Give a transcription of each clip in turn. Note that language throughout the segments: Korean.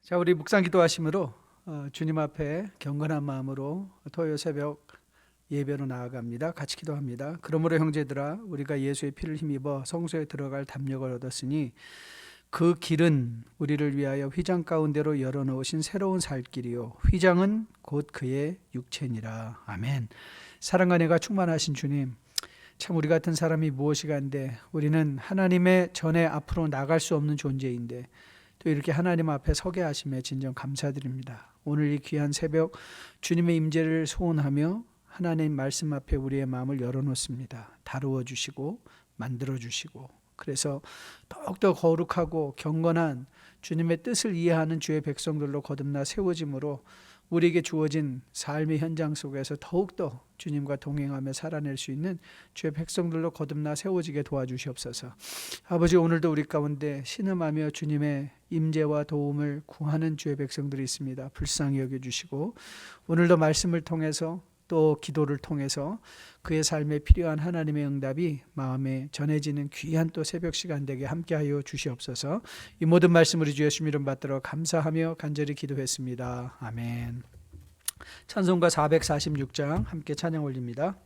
자, 우리 묵상 기도하심으로 주님 앞에 경건한 마음으로 토요일 새벽 예배로 나아갑니다. 같이 기도합니다. 그러므로 형제들아, 우리가 예수의 피를 힘입어 성소에 들어갈 담력을 얻었으니 그 길은 우리를 위하여 휘장 가운데로 열어놓으신 새로운 살 길이요, 휘장은 곧 그의 육체니라. 아멘. 사랑과 은혜가 충만하신 주님, 참 우리 같은 사람이 무엇이간데, 우리는 하나님의 전에 앞으로 나갈 수 없는 존재인데 또 이렇게 하나님 앞에 서게 하심에 진정 감사드립니다. 오늘 이 귀한 새벽 주님의 임재를 소원하며 하나님 말씀 앞에 우리의 마음을 열어놓습니다. 다루어 주시고 만들어 주시고, 그래서 더욱더 거룩하고 경건한 주님의 뜻을 이해하는 주의 백성들로 거듭나 세워짐으로 우리에게 주어진 삶의 현장 속에서 더욱더 주님과 동행하며 살아낼 수 있는 주의 백성들로 거듭나 세워지게 도와주시옵소서. 아버지, 오늘도 우리 가운데 신음하며 주님의 임재와 도움을 구하는 주의 백성들이 있습니다. 불쌍히 여겨주시고 오늘도 말씀을 통해서 또 기도를 통해서 그의 삶에 필요한 하나님의 응답이 마음에 전해지는 귀한 또 새벽 시간 되게 함께하여 주시옵소서. 이 모든 말씀 우리 주 예수님 이름 받들어 감사하며 간절히 기도했습니다. 아멘. 찬송가 446장 함께 찬양 올립니다.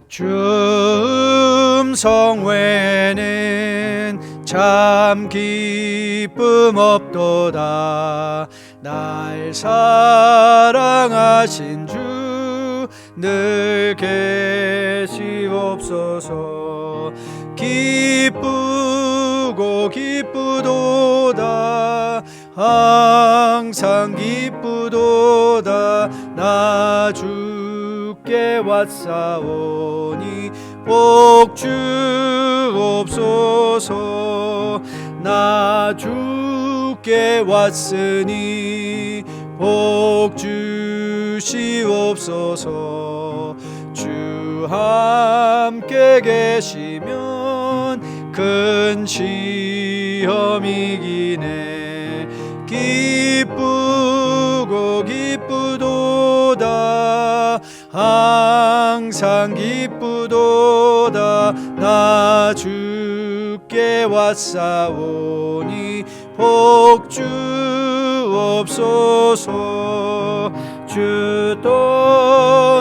주 음성 외에는 참 기쁨 없도다. 날 사랑하신 주 늘 계시옵소서. 기쁘고 기쁘도다. 항상 기쁘도다. 나 주께 왔사오니 복 주옵소서. 나 주께 왔으니 복 주시옵소서. 주 함께 계시면 큰 시험이기네. 기쁘고 기쁘도다. 항상 기쁘도다. 나 주께 왔사오니 복 주옵소서. 주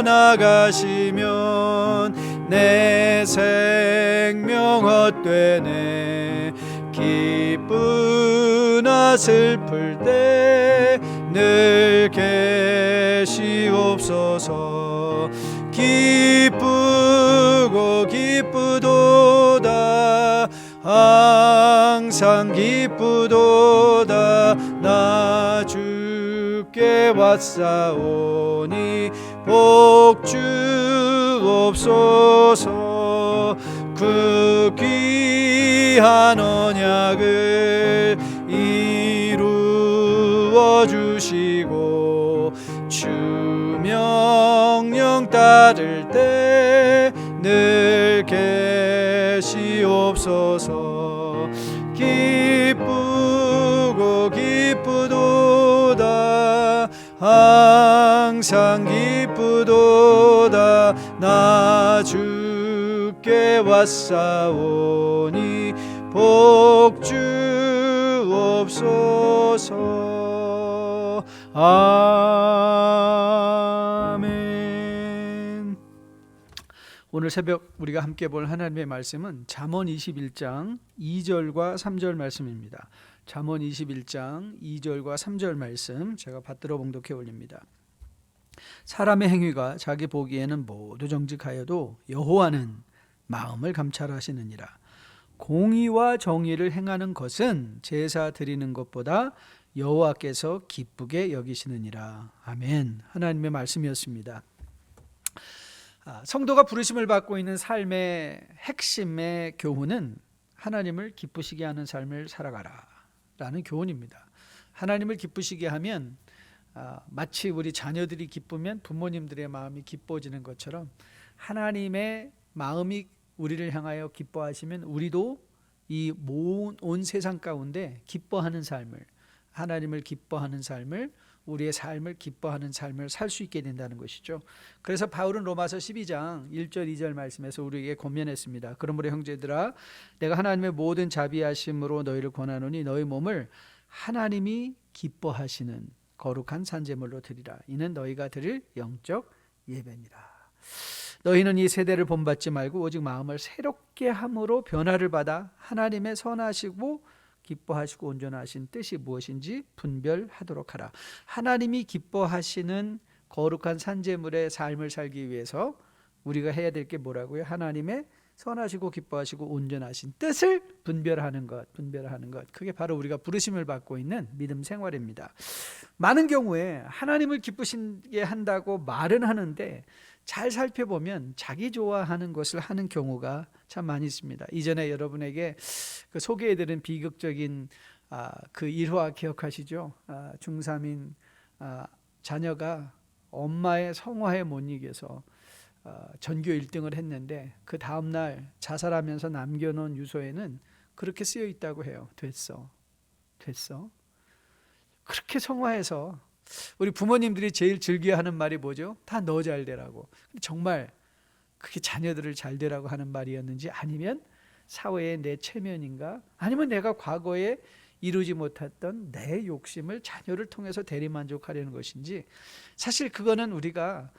떠나가시면 내 생명 헛되네. 기쁘나 슬플 때 늘 계시옵소서. 기쁘고 기쁘도다. 항상 기쁘도다. 나 주께 왔사오니 복 주옵소서. 그 귀한 언약을 이루어 주시고 주 명령 따를 때 늘 계시옵소서. 기쁘고 기쁘도다. 항상 기쁘도다. 나 주께 왔사오니 복 주옵소서. 아멘. 오늘 새벽 우리가 함께 볼 하나님의 말씀은 잠언 21장 2절과 3절 말씀입니다. 잠언 21장 2절과 3절 말씀 제가 받들어 봉독해 올립니다. 사람의 행위가 자기 보기에는 모두 정직하여도 여호와는 마음을 감찰하시느니라. 공의와 정의를 행하는 것은 제사 드리는 것보다 여호와께서 기쁘게 여기시느니라. 아멘. 하나님의 말씀이었습니다. 성도가 부르심을 받고 있는 삶의 핵심의 교훈은 하나님을 기쁘시게 하는 삶을 살아가라 라는 교훈입니다. 하나님을 기쁘시게 하면 마치 우리 자녀들이 기쁘면 부모님들의 마음이 기뻐지는 것처럼 하나님의 마음이 우리를 향하여 기뻐하시면 우리도 이 온 세상 가운데 기뻐하는 삶을, 하나님을 기뻐하는 삶을 우리의 삶을 기뻐하는 삶을 살 수 있게 된다는 것이죠. 그래서 바울은 로마서 12장 1절 2절 말씀에서 우리에게 권면했습니다. 그러므로 형제들아 내가 하나님의 모든 자비하심으로 너희를 권하노니 너희 몸을 하나님이 기뻐하시는 거룩한 산제물로 드리라. 이는 너희가 드릴 영적 예배니라. 너희는 이 세대를 본받지 말고 오직 마음을 새롭게 함으로 변화를 받아 하나님의 선하시고 기뻐하시고 온전하신 뜻이 무엇인지 분별하도록 하라. 하나님이 기뻐하시는 거룩한 산제물의 삶을 살기 위해서 우리가 해야 될 게 뭐라고요? 하나님의 선하시고 기뻐하시고 온전하신 뜻을 분별하는 것. 그게 바로 우리가 부르심을 받고 있는 믿음 생활입니다. 많은 경우에 하나님을 기쁘시게 한다고 말은 하는데 잘 살펴보면 자기 좋아하는 것을 하는 경우가 참 많이 있습니다. 이전에 여러분에게 소개해드린 비극적인 그 일화 기억하시죠? 중3인 자녀가 엄마의 성화에 못 이겨서 전교 1등을 했는데 그 다음날 자살하면서 남겨놓은 유서에는 그렇게 쓰여 있다고 해요. 됐어. 그렇게 성화해서 우리 부모님들이 제일 즐겨하는 말이 뭐죠? 다 너 잘 되라고. 정말 그게 자녀들을 잘 되라고 하는 말이었는지, 아니면 사회의 내 체면인가, 아니면 내가 과거에 이루지 못했던 내 욕심을 자녀를 통해서 대리만족하려는 것인지, 사실 그거는 우리가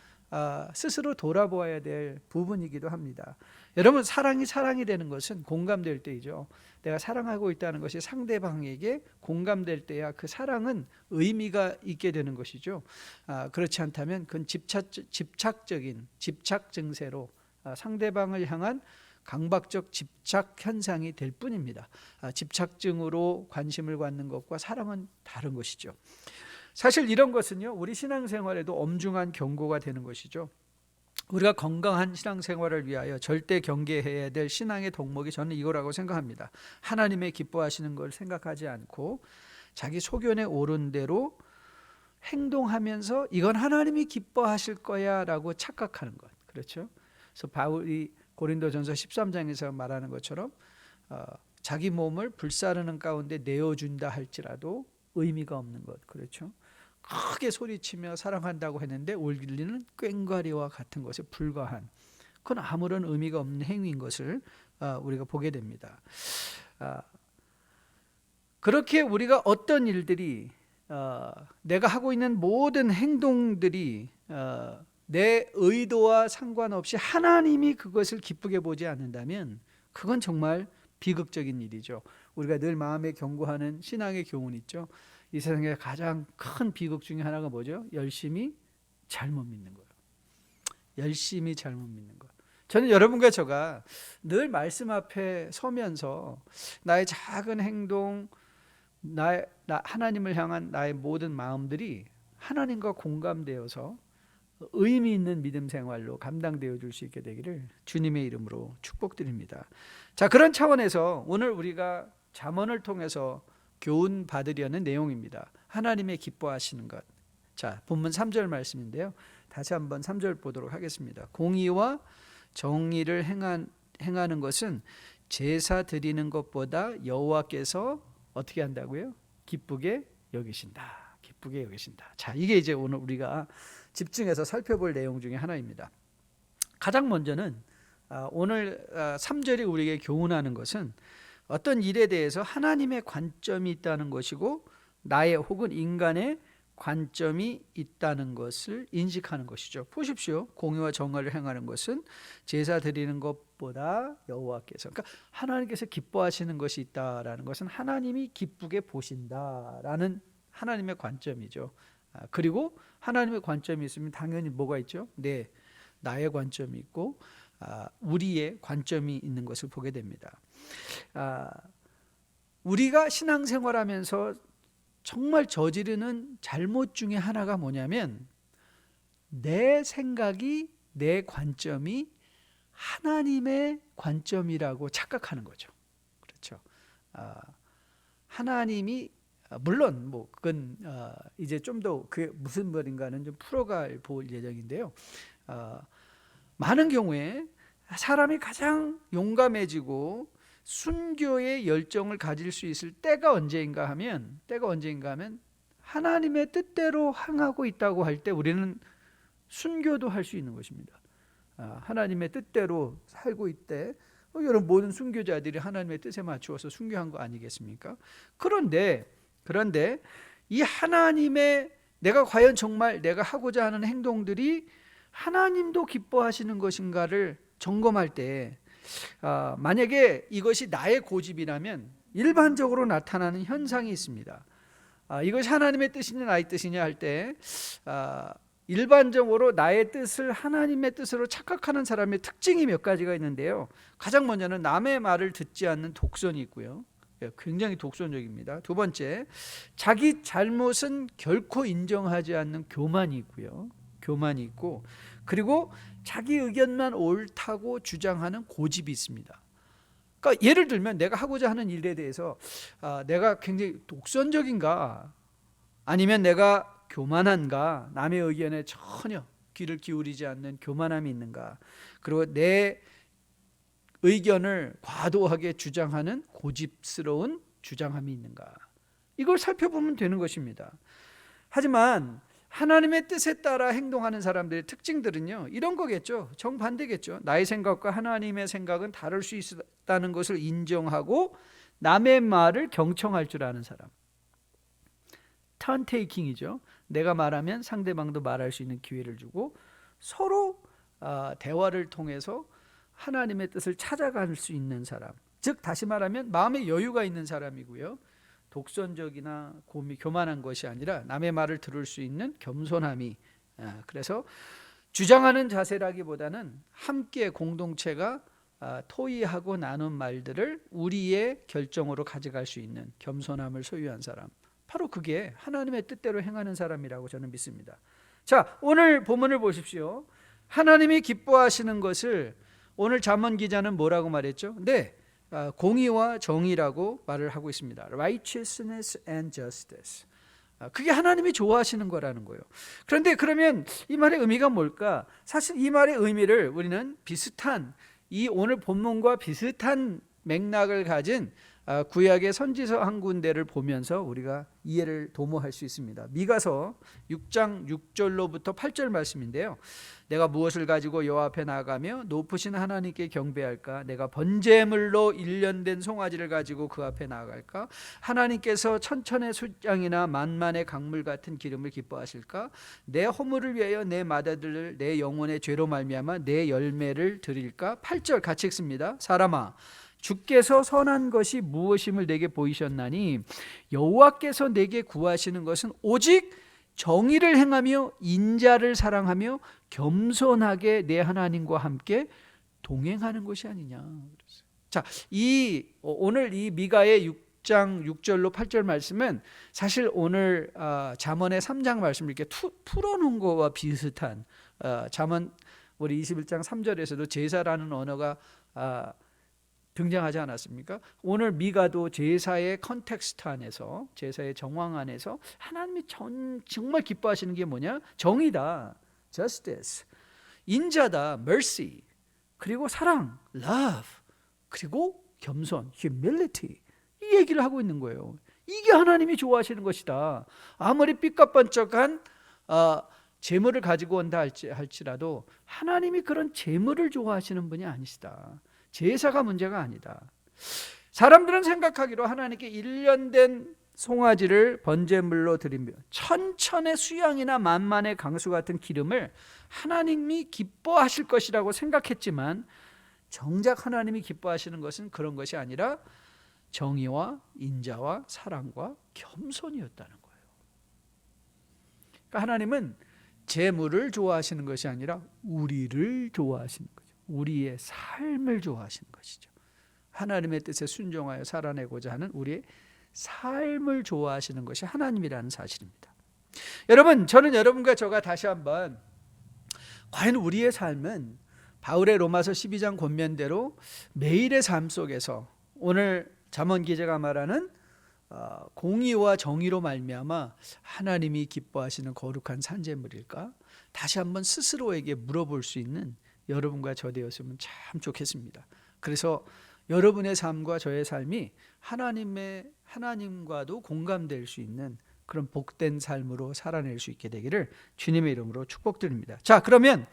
스스로 돌아보아야 될 부분이기도 합니다. 여러분, 사랑이 되는 것은 공감될 때이죠. 내가 사랑하고 있다는 것이 상대방에게 공감될 때야 그 사랑은 의미가 있게 되는 것이죠. 그렇지 않다면 그건 집착 증세로 상대방을 향한 강박적 집착 현상이 될 뿐입니다. 집착증으로 관심을 갖는 것과 사랑은 다른 것이죠. 사실 이런 것은요, 우리 신앙생활에도 엄중한 경고가 되는 것이죠. 우리가 건강한 신앙생활을 위하여 절대 경계해야 될 신앙의 덕목이 저는 이거라고 생각합니다. 하나님의 기뻐하시는 걸 생각하지 않고 자기 소견에 오른 대로 행동하면서 이건 하나님이 기뻐하실 거야 라고 착각하는 것. 그렇죠? 그래서 바울이 고린도전서 13장에서 말하는 것처럼 자기 몸을 불사르는 가운데 내어준다 할지라도 의미가 없는 것. 그렇죠? 크게 소리치며 사랑한다고 했는데 울리는 꽹과리와 같은 것에 불과한, 그건 아무런 의미가 없는 행위인 것을 우리가 보게 됩니다. 그렇게 우리가 어떤 일들이 내가 하고 있는 모든 행동들이 내 의도와 상관없이 하나님이 그것을 기쁘게 보지 않는다면 그건 정말 비극적인 일이죠. 우리가 늘 마음에 경고하는 신앙의 교훈 있죠. 이 세상에 가장 큰 비극 중에 하나가 뭐죠? 열심히 잘못 믿는 거예요. 열심히 잘못 믿는 것. 저는 여러분과 제가 늘 말씀 앞에 서면서 나의 작은 행동, 하나님을 향한 나의 모든 마음들이 하나님과 공감되어서 의미 있는 믿음 생활로 감당되어 줄 수 있게 되기를 주님의 이름으로 축복드립니다. 자, 그런 차원에서 오늘 우리가 잠언을 통해서 교훈 받으려는 내용입니다. 하나님의 기뻐하시는 것. 자, 본문 3절 말씀인데요. 다시 한번 3절 보도록 하겠습니다. 공의와 정의를 행하는 것은 제사 드리는 것보다 여호와께서 어떻게 한다고요? 기쁘게 여기신다. 기쁘게 여기신다. 자, 이게 이제 오늘 우리가 집중해서 살펴볼 내용 중에 하나입니다. 가장 먼저는 오늘 3절이 우리에게 교훈하는 것은 어떤 일에 대해서 하나님의 관점이 있다는 것이고 나의 혹은 인간의 관점이 있다는 것을 인식하는 것이죠. 보십시오. 공의와 정의를 행하는 것은 제사 드리는 것보다 여호와께서, 그러니까 하나님께서 기뻐하시는 것이 있다라는 것은 하나님이 기쁘게 보신다라는 하나님의 관점이죠. 그리고 하나님의 관점이 있으면 당연히 뭐가 있죠? 나의 관점이 있고 우리의 관점이 있는 것을 보게 됩니다. 우리가 신앙생활하면서 정말 저지르는 잘못 중에 하나가 뭐냐면 내 생각이, 내 관점이 하나님의 관점이라고 착각하는 거죠. 그렇죠? 하나님이 물론 뭐 그건 이제 좀 더 그게 무슨 말인가는 좀 풀어갈 볼 예정인데요. 많은 경우에 사람이 가장 용감해지고 순교의 열정을 가질 수 있을 때가 언제인가 하면 하나님의 뜻대로 행하고 있다고 할 때 우리는 순교도 할 수 있는 것입니다. 하나님의 뜻대로 살고 있대. 여러분 모든 순교자들이 하나님의 뜻에 맞추어서 순교한 거 아니겠습니까? 그런데 이 하나님의 내가 과연 정말 내가 하고자 하는 행동들이 하나님도 기뻐하시는 것인가를 점검할 때 만약에 이것이 나의 고집이라면 일반적으로 나타나는 현상이 있습니다. 이것이 하나님의 뜻이냐 나의 뜻이냐 할 때 일반적으로 나의 뜻을 하나님의 뜻으로 착각하는 사람의 특징이 몇 가지가 있는데요. 가장 먼저는 남의 말을 듣지 않는 독선이 있고요. 굉장히 독선적입니다. 두 번째, 자기 잘못은 결코 인정하지 않는 교만이 있고요. 교만이 있고, 그리고 자기 의견만 옳다고 주장하는 고집이 있습니다. 그러니까 예를 들면 내가 하고자 하는 일에 대해서 내가 굉장히 독선적인가, 아니면 내가 교만한가, 남의 의견에 전혀 귀를 기울이지 않는 교만함이 있는가, 그리고 내 의견을 과도하게 주장하는 고집스러운 주장함이 있는가, 이걸 살펴보면 되는 것입니다. 하지만 하나님의 뜻에 따라 행동하는 사람들의 특징들은요, 이런 거겠죠. 정반대겠죠. 나의 생각과 하나님의 생각은 다를 수 있다는 것을 인정하고 남의 말을 경청할 줄 아는 사람. 턴테이킹이죠. 내가 말하면 상대방도 말할 수 있는 기회를 주고 서로 대화를 통해서 하나님의 뜻을 찾아갈 수 있는 사람, 즉 다시 말하면 마음의 여유가 있는 사람이고요. 독선적이나 교만한 것이 아니라 남의 말을 들을 수 있는 겸손함이, 그래서 주장하는 자세라기보다는 함께 공동체가 토의하고 나눈 말들을 우리의 결정으로 가져갈 수 있는 겸손함을 소유한 사람, 바로 그게 하나님의 뜻대로 행하는 사람이라고 저는 믿습니다. 자, 오늘 본문을 보십시오. 하나님이 기뻐하시는 것을 오늘 잠언 기자는 뭐라고 말했죠? 네, 공의와 정의라고 말을 하고 있습니다. Righteousness and justice. 그게 하나님이 좋아하시는 거라는 거예요. 그런데 그러면 이 말의 의미가 뭘까? 사실 이 말의 의미를 우리는 비슷한, 이 오늘 본문과 비슷한 맥락을 가진 구약의 선지서 한 군데를 보면서 우리가 이해를 도모할 수 있습니다. 미가서 6장 6절로부터 8절 말씀인데요. 내가 무엇을 가지고 여호와 앞에 나아가며 높으신 하나님께 경배할까? 내가 번제물로 일련된 송아지를 가지고 그 앞에 나아갈까? 하나님께서 천천의 숫양이나 만만의 강물 같은 기름을 기뻐하실까? 내 허물을 위하여 내 맏아들을 내 영혼의 죄로 말미암아 내 열매를 드릴까? 8절 같이 읽습니다. 사람아, 주께서 선한 것이 무엇임을 내게 보이셨나니 여호와께서 내게 구하시는 것은 오직 정의를 행하며 인자를 사랑하며 겸손하게 내 하나님과 함께 동행하는 것이 아니냐. 자, 오늘 이 미가의 6장 6절로 8절 말씀은 사실 오늘 잠언의 3장 말씀을 이렇게 풀어놓은 거와 비슷한, 잠언 우리 21장 3절에서도 제사라는 언어가 등장하지 않았습니까? 오늘 미가도 제사의 컨텍스트 안에서, 제사의 정황 안에서 하나님이 정말 기뻐하시는 게 뭐냐? 정의다, justice, 인자다, mercy, 그리고 사랑, love, 그리고 겸손, humility, 이 얘기를 하고 있는 거예요. 이게 하나님이 좋아하시는 것이다. 아무리 삐까뻔쩍한 재물을 가지고 온다 할지라도 하나님이 그런 재물을 좋아하시는 분이 아니시다. 제사가 문제가 아니다. 사람들은 생각하기로 하나님께 일련된 송아지를 번제물로 드리며 천천의 수양이나 만만의 강수 같은 기름을 하나님이 기뻐하실 것이라고 생각했지만 정작 하나님이 기뻐하시는 것은 그런 것이 아니라 정의와 인자와 사랑과 겸손이었다는 거예요. 그러니까 하나님은 재물을 좋아하시는 것이 아니라 우리를 좋아하시는 거예요. 우리의 삶을 좋아하시는 것이죠. 하나님의 뜻에 순종하여 살아내고자 하는 우리의 삶을 좋아하시는 것이 하나님이라는 사실입니다. 여러분, 저는 여러분과 저가 다시 한번 과연 우리의 삶은 바울의 로마서 12장 권면대로 매일의 삶 속에서 오늘 잠언 기자가 말하는 공의와 정의로 말미암아 하나님이 기뻐하시는 거룩한 산재물일까? 다시 한번 스스로에게 물어볼 수 있는 여러분과 저 되었으면 참 좋겠습니다. 그래서 여러분의 삶과 저의 삶이 하나님과도 공감될 수 있는 그런 복된 삶으로 살아낼 수 있게 되기를 주님의 이름으로 축복드립니다. 자, 그러면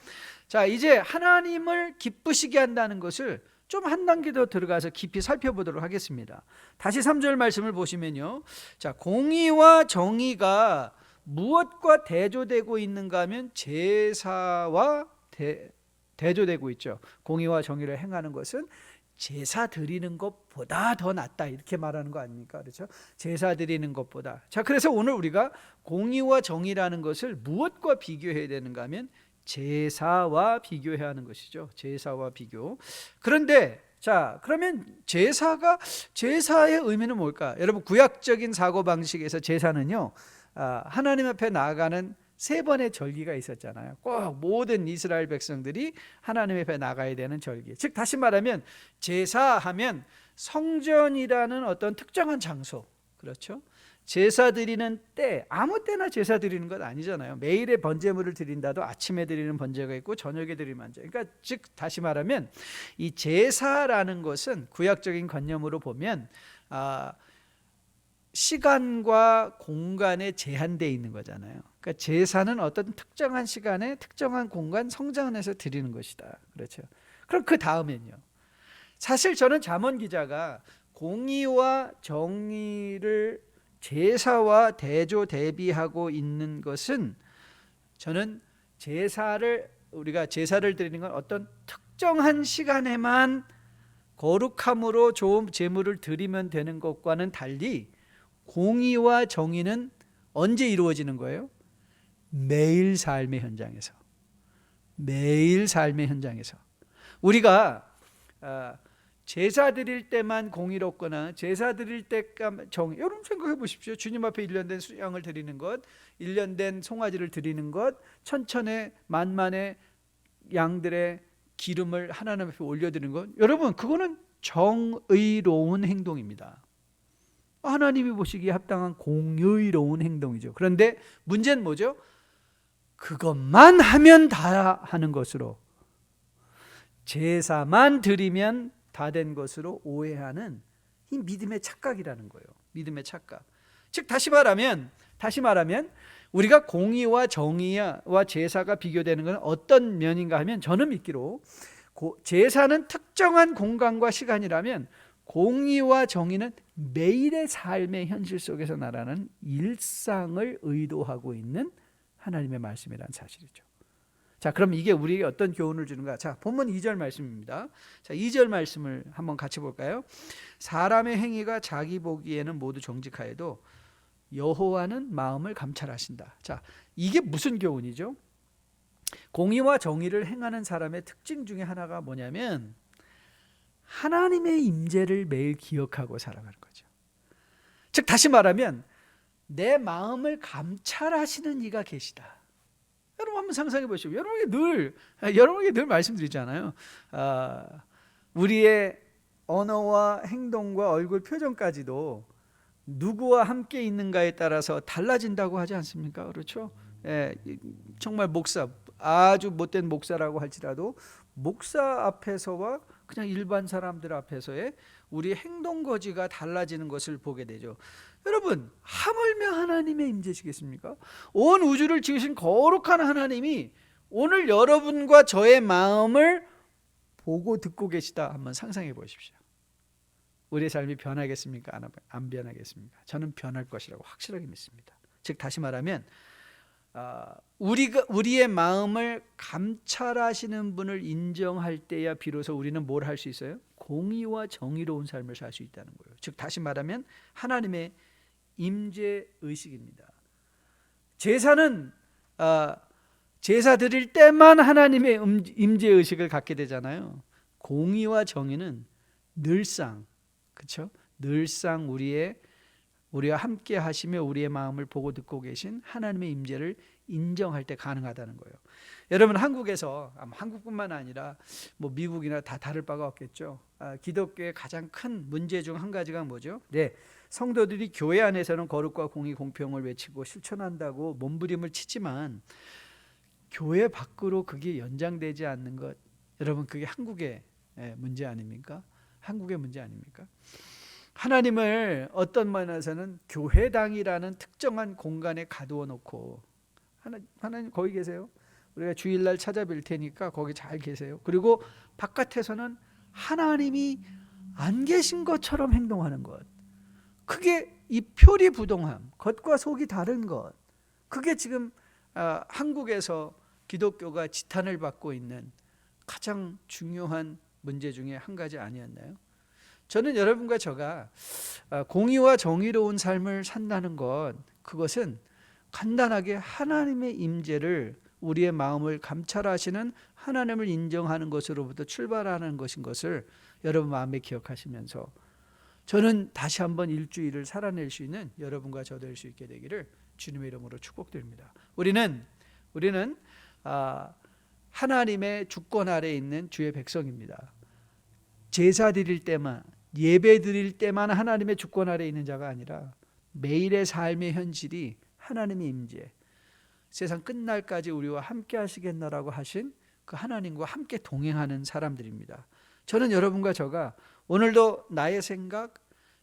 이제 하나님을 기쁘시게 한다는 것을 좀 한 단계 더 들어가서 깊이 살펴보도록 하겠습니다. 다시 3절 말씀을 보시면요. 자, 공의와 정의가 무엇과 대조되고 있는가 하면 제사와 대조되고 있죠. 공의와 정의를 행하는 것은 제사 드리는 것보다 더 낫다, 이렇게 말하는 거 아닙니까? 그렇죠? 제사 드리는 것보다. 자, 그래서 오늘 우리가 공의와 정의라는 것을 무엇과 비교해야 되는가 하면 제사와 비교해야 하는 것이죠. 제사와 비교. 그런데 그러면 제사의 의미는 뭘까? 여러분, 구약적인 사고방식에서 제사는요, 하나님 앞에 나아가는 3번의 절기가 있었잖아요. 꼭 모든 이스라엘 백성들이 하나님 앞에 나가야 되는 절기. 즉 다시 말하면 제사하면 성전이라는 어떤 특정한 장소, 그렇죠? 제사 드리는 때, 아무 때나 제사 드리는 것 아니잖아요. 매일의 번제물을 드린다도 아침에 드리는 번제가 있고 저녁에 드리는 번제. 그러니까 즉 다시 말하면 이 제사라는 것은 구약적인 관념으로 보면 시간과 공간에 제한되어 있는 거잖아요. 그러니까 제사는 어떤 특정한 시간에 특정한 공간 성장 안에서 드리는 것이다. 그렇죠. 그럼 그 다음엔요. 사실 저는 잠언 기자가 공의와 정의를 제사와 대조 대비하고 있는 것은, 저는 우리가 제사를 드리는 건 어떤 특정한 시간에만 거룩함으로 좋은 제물을 드리면 되는 것과는 달리 공의와 정의는 언제 이루어지는 거예요? 매일 삶의 현장에서. 매일 삶의 현장에서. 우리가 제사 드릴 때만 공의롭거나 제사 드릴 때만 정의, 여러분 생각해 보십시오. 주님 앞에 1년 된 수양을 드리는 것, 1년 된 송아지를 드리는 것, 천천의 만만의 양들의 기름을 하나님 앞에 올려드리는 것, 여러분 그거는 정의로운 행동입니다. 하나님이 보시기에 합당한 공의로운 행동이죠. 그런데 문제는 뭐죠? 그것만 하면 다 하는 것으로, 제사만 드리면 다 된 것으로 오해하는 이 믿음의 착각이라는 거예요. 믿음의 착각. 즉 다시 말하면 우리가 공의와 정의와 제사가 비교되는 것은 어떤 면인가 하면, 저는 믿기로 제사는 특정한 공간과 시간이라면 공의와 정의는 매일의 삶의 현실 속에서 나라는 일상을 의도하고 있는 하나님의 말씀이라는 사실이죠. 자, 그럼 이게 우리에게 어떤 교훈을 주는가? 자, 본문 2절 말씀입니다. 자, 2절 말씀을 한번 같이 볼까요? 사람의 행위가 자기 보기에는 모두 정직하여도 여호와는 마음을 감찰하신다. 자, 이게 무슨 교훈이죠? 공의와 정의를 행하는 사람의 특징 중에 하나가 뭐냐면 하나님의 임재를 매일 기억하고 살아가는 거죠. 즉 다시 말하면 내 마음을 감찰하시는 이가 계시다. 여러분 한번 상상해 보시고, 여러분에게 늘 말씀드리잖아요. 우리의 언어와 행동과 얼굴 표정까지도 누구와 함께 있는가에 따라서 달라진다고 하지 않습니까? 그렇죠? 정말 아주 못된 목사라고 할지라도 목사 앞에서와 그냥 일반 사람들 앞에서의 우리 행동 거지가 달라지는 것을 보게 되죠. 여러분, 하물며 하나님의 임재시겠습니까? 온 우주를 지으신 거룩한 하나님이 오늘 여러분과 저의 마음을 보고 듣고 계시다. 한번 상상해 보십시오. 우리의 삶이 변하겠습니까? 안 변하겠습니까? 저는 변할 것이라고 확실하게 믿습니다. 즉 다시 말하면 우리의 마음을 감찰하시는 분을 인정할 때야 비로소 우리는 뭘 할 수 있어요? 공의와 정의로운 삶을 살 수 있다는 거예요. 즉 다시 말하면 하나님의 임재 의식입니다. 제사는 제사 드릴 때만 하나님의 임재 의식을 갖게 되잖아요. 공의와 정의는 늘상, 그렇죠? 늘상 우리와 함께 하시며 우리의 마음을 보고 듣고 계신 하나님의 임재를 인정할 때 가능하다는 거예요. 여러분, 한국에서 한국뿐만 아니라 미국이나 다 다를 바가 없겠죠. 기독교의 가장 큰 문제 중 한 가지가 뭐죠? 네, 성도들이 교회 안에서는 거룩과 공의, 공평을 외치고 실천한다고 몸부림을 치지만 교회 밖으로 그게 연장되지 않는 것, 여러분 그게 한국의 문제 아닙니까? 한국의 문제 아닙니까? 하나님을 어떤 면에서는 교회당이라는 특정한 공간에 가두어 놓고, 하나님 거기 계세요. 우리가 주일날 찾아뵐 테니까 거기 잘 계세요. 그리고 바깥에서는 하나님이 안 계신 것처럼 행동하는 것. 그게 이 표리부동함, 겉과 속이 다른 것. 그게 지금 한국에서 기독교가 지탄을 받고 있는 가장 중요한 문제 중에 한 가지 아니었나요? 저는 여러분과 저가 공의와 정의로운 삶을 산다는 것, 그것은 간단하게 하나님의 임재를, 우리의 마음을 감찰하시는 하나님을 인정하는 것으로부터 출발하는 것인 것을 여러분 마음에 기억하시면서, 저는 다시 한번 일주일을 살아낼 수 있는 여러분과 저 될 수 있게 되기를 주님의 이름으로 축복드립니다. 우리는 하나님의 주권 아래에 있는 주의 백성입니다. 제사 드릴 때만, 예배 드릴 때만 하나님의 주권 아래에 있는 자가 아니라 매일의 삶의 현실이 하나님의 임재, 세상 끝날까지 우리와 함께 하시겠노라고 하신 그 하나님과 함께 동행하는 사람들입니다. 저는 여러분과 저가 오늘도 나의 생각,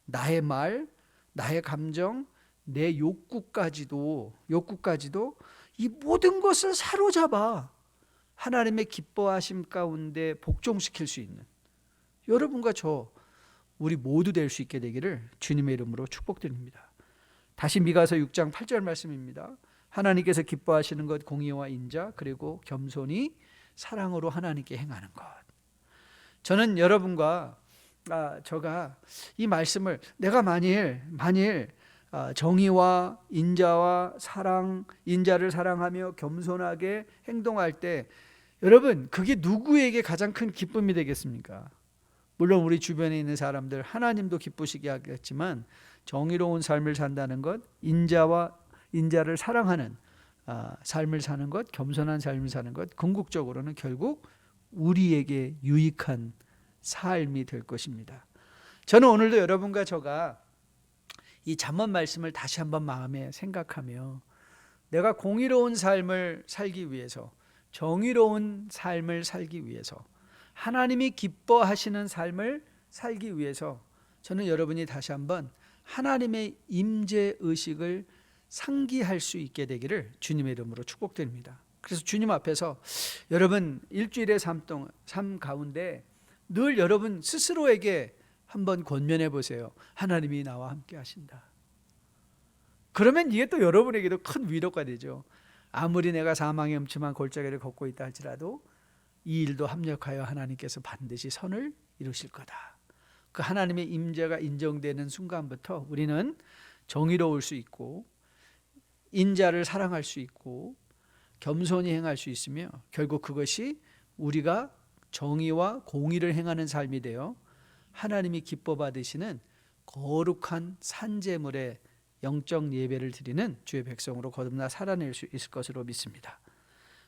나의 말, 나의 감정, 내 욕구까지도 이 모든 것을 사로잡아 하나님의 기뻐하심 가운데 복종시킬 수 있는 여러분과 저, 우리 모두 될 수 있게 되기를 주님의 이름으로 축복드립니다. 다시 미가서 6장 8절 말씀입니다. 하나님께서 기뻐하시는 것 공의와 인자, 그리고 겸손히 사랑으로 하나님께 행하는 것. 저는 여러분과 저가 이 말씀을, 내가 만일 정의와 인자와 사랑, 인자를 사랑하며 겸손하게 행동할 때, 여러분 그게 누구에게 가장 큰 기쁨이 되겠습니까? 물론 우리 주변에 있는 사람들 하나님도 기쁘시게 하겠지만, 정의로운 삶을 산다는 것, 인자를 사랑하는 삶을 사는 것, 겸손한 삶을 사는 것, 궁극적으로는 결국 우리에게 유익한 삶이 될 것입니다. 저는 오늘도 여러분과 저가 이 잠언 말씀을 다시 한번 마음에 생각하며, 내가 공의로운 삶을 살기 위해서, 정의로운 삶을 살기 위해서, 하나님이 기뻐하시는 삶을 살기 위해서, 저는 여러분이 다시 한번 하나님의 임재 의식을 상기할 수 있게 되기를 주님의 이름으로 축복드립니다. 그래서 주님 앞에서 여러분 일주일의 삶 가운데 늘 여러분 스스로에게 한번 권면해 보세요. 하나님이 나와 함께 하신다. 그러면 이게 또 여러분에게도 큰 위로가 되죠. 아무리 내가 사망의 음침한 골짜기를 걷고 있다 할지라도 이 일도 합력하여 하나님께서 반드시 선을 이루실 거다. 그 하나님의 임재가 인정되는 순간부터 우리는 정의로울 수 있고, 인자를 사랑할 수 있고, 겸손히 행할 수 있으며, 결국 그것이 우리가 정의와 공의를 행하는 삶이 되어 하나님이 기뻐 받으시는 거룩한 산제물의 영적 예배를 드리는 주의 백성으로 거듭나 살아낼 수 있을 것으로 믿습니다.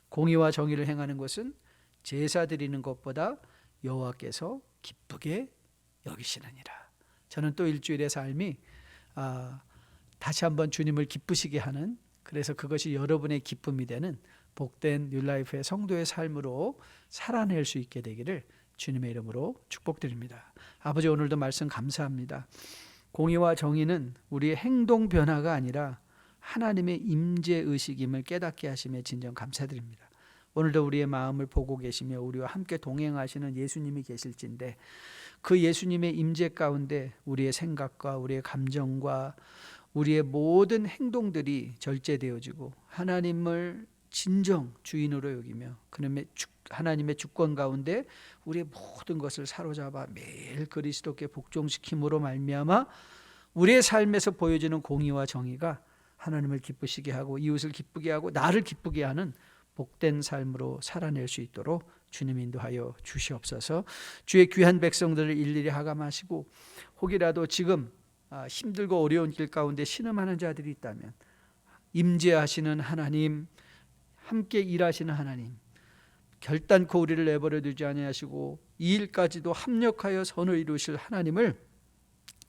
공의와 정의를 행하는 것은 제사 드리는 것보다 여호와께서 기쁘게 여기시느니라. 저는 또 일주일의 삶이 다시 한번 주님을 기쁘시게 하는, 그래서 그것이 여러분의 기쁨이 되는 복된 뉴라이프의 성도의 삶으로 살아낼 수 있게 되기를 주님의 이름으로 축복드립니다. 아버지, 오늘도 말씀 감사합니다. 공의와 정의는 우리의 행동 변화가 아니라 하나님의 임재 의식임을 깨닫게 하심에 진정 감사드립니다. 오늘도 우리의 마음을 보고 계시며 우리와 함께 동행하시는 예수님이 계실진데, 그 예수님의 임재 가운데 우리의 생각과 우리의 감정과 우리의 모든 행동들이 절제되어지고 하나님을 진정 주인으로 여기며 하나님의 주권 가운데 우리의 모든 것을 사로잡아 매일 그리스도께 복종시킴으로 말미암아 우리의 삶에서 보여지는 공의와 정의가 하나님을 기쁘시게 하고 이웃을 기쁘게 하고 나를 기쁘게 하는 복된 삶으로 살아낼 수 있도록 주님 인도하여 주시옵소서. 주의 귀한 백성들을 일일이 하감하시고, 혹이라도 지금 힘들고 어려운 길 가운데 신음하는 자들이 있다면, 임재하시는 하나님, 함께 일하시는 하나님, 결단코 우리를 내버려 두지 아니하시고 이 일까지도 합력하여 선을 이루실 하나님을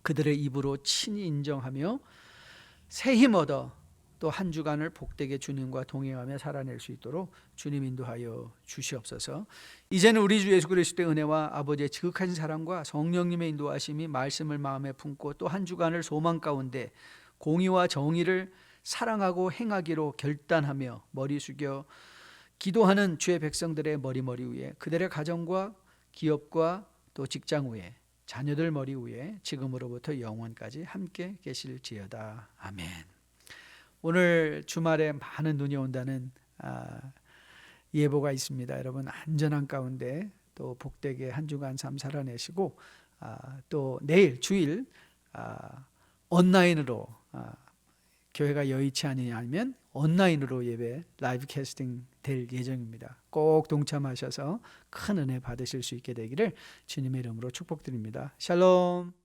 그들의 입으로 친히 인정하며 새 힘 얻어 또 한 주간을 복되게 주님과 동행하며 살아낼 수 있도록 주님 인도하여 주시옵소서. 이제는 우리 주 예수 그리스도의 은혜와 아버지의 지극하신 사랑과 성령님의 인도하심이 말씀을 마음에 품고 또 한 주간을 소망 가운데 공의와 정의를 사랑하고 행하기로 결단하며 머리 숙여 기도하는 주의 백성들의 머리 위에, 그들의 가정과 기업과 또 직장 위에, 자녀들 머리 위에 지금으로부터 영원까지 함께 계실지어다. 아멘. 오늘 주말에 많은 눈이 온다는 예보가 있습니다. 여러분 안전한 가운데 또 복되게 한 주간 삶 살아내시고 또 내일 주일 온라인으로 교회가 여의치 않으면 온라인으로 예배 라이브 캐스팅 될 예정입니다. 꼭 동참하셔서 큰 은혜 받으실 수 있게 되기를 주님의 이름으로 축복드립니다. 샬롬.